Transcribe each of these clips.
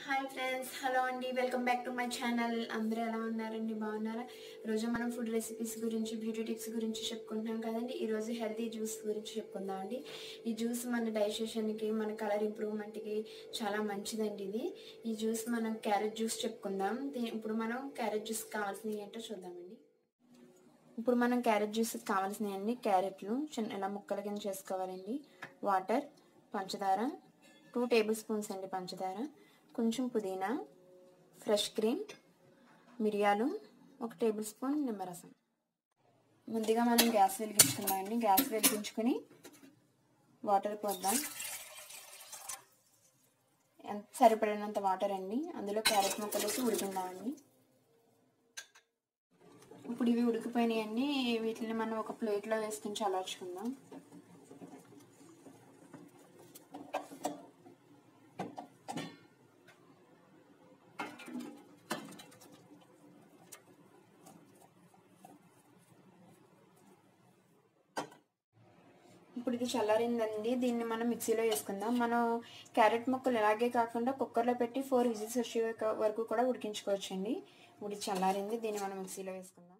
Hi friends, hello అండి, welcome back to my channel. అందరూ ఎలా ఉన్నారండి? బాగున్నారా? ఈరోజు మనం ఫుడ్ రెసిపీస్ గురించి, బ్యూటీ టిప్స్ గురించి చెప్పుకుంటున్నాం కదండి. ఈరోజు హెల్తీ జ్యూస్ గురించి చెప్పుకుందాం అండి. ఈ జ్యూస్ మన డైజెషన్కి, మన కలర్ ఇంప్రూవ్మెంట్కి చాలా మంచిదండి. ఈ జ్యూస్ మనం క్యారెట్ జ్యూస్ చెప్పుకుందాం. ఇప్పుడు మనం క్యారెట్ జ్యూస్ కావాల్సినవి ఏంటో చూద్దామండి. ఇప్పుడు మనం క్యారెట్ జ్యూస్కి కావాల్సినవి క్యారెట్లు ఇలా ముక్కల కింద చేసుకోవాలండి. వాటర్, పంచదార 2 టేబుల్ స్పూన్స్ అండి పంచదార, కొంచెం పుదీనా, ఫ్రెష్ క్రీమ్, మిరియాలు, 1 టేబుల్ స్పూన్ నిమ్మరసం. ముందుగా మనం గ్యాస్ వెలిగించుకుందామండి. గ్యాస్ వెలిగించుకొని వాటర్ పోద్దాం. ఎంత సరిపడినంత వాటర్ అండి. అందులో క్యారెట్ ముక్కలు వేసి ఉడికిందామండి. ఇప్పుడు ఇవి ఉడికిపోయినాయండి. వీటిని మనం ఒక ప్లేట్లో వేసుకుని చల్లార్చుకుందాం. ఇప్పుడు ఇది చల్లారిందండి. దీన్ని మనం మిక్సీలో వేసుకుందాం. మనం క్యారెట్ ముక్కలు ఇలాగే కాకుండా కుక్కర్లో పెట్టి 4 విజిల్స్ వచ్చే వరకు కూడా ఉడికించుకోవచ్చండి. ఇప్పుడు చల్లారింది, దీన్ని మనం మిక్సీలో వేసుకుందాం.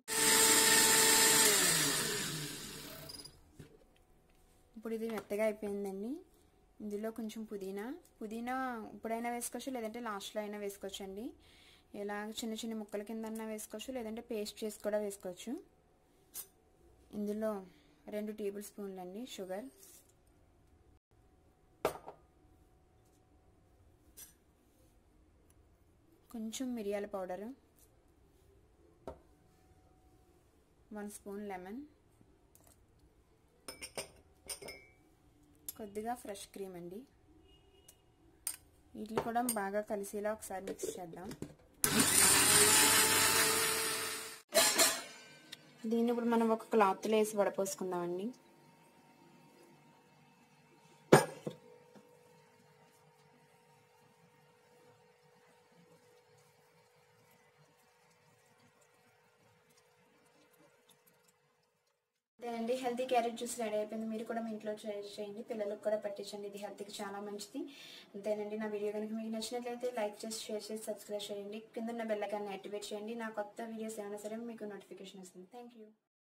ఇప్పుడు ఇది మెత్తగా అయిపోయిందండి. ఇందులో కొంచెం పుదీనా ఇప్పుడైనా వేసుకోవచ్చు, లేదంటే లాస్ట్లో అయినా వేసుకోవచ్చండి. ఇలా చిన్న చిన్న ముక్కల కింద వేసుకోవచ్చు, లేదంటే పేస్ట్ చేసి కూడా వేసుకోవచ్చు. ఇందులో 2 టేబుల్ స్పూన్లు అండి షుగర్, కొంచెం మిరియాల పౌడరు, 1 స్పూన్ లెమన్, కొద్దిగా ఫ్రెష్ క్రీమ్ అండి. వీటిని కూడా బాగా కలిసేలా ఒకసారి మిక్స్ చేద్దాం. దీన్ని ఇప్పుడు మనం ఒక క్లాత్లో వేసి వడపోసుకుందామండి. అంతేనండి, హెల్తీ క్యారెట్ జ్యూస్ రెడీ అయిపోయింది. మీరు కూడా మీ ఇంట్లో ట్రై చేయండి, పిల్లలకు కూడా పట్టించండి. ఇది హెల్త్కి చాలా మంచిది. అంతేనండి, నా వీడియో కనుక మీకు నచ్చినట్లయితే లైక్ చేసి, షేర్ చేసి, సబ్స్క్రైబ్ చేయండి. కింద ఉన్న బెల్ ఐకాన్ని యాక్టివేట్ చేయండి. నా కొత్త వీడియోస్ ఏమైనా సరే మీకు నోటిఫికేషన్ వస్తుంది. Thank you.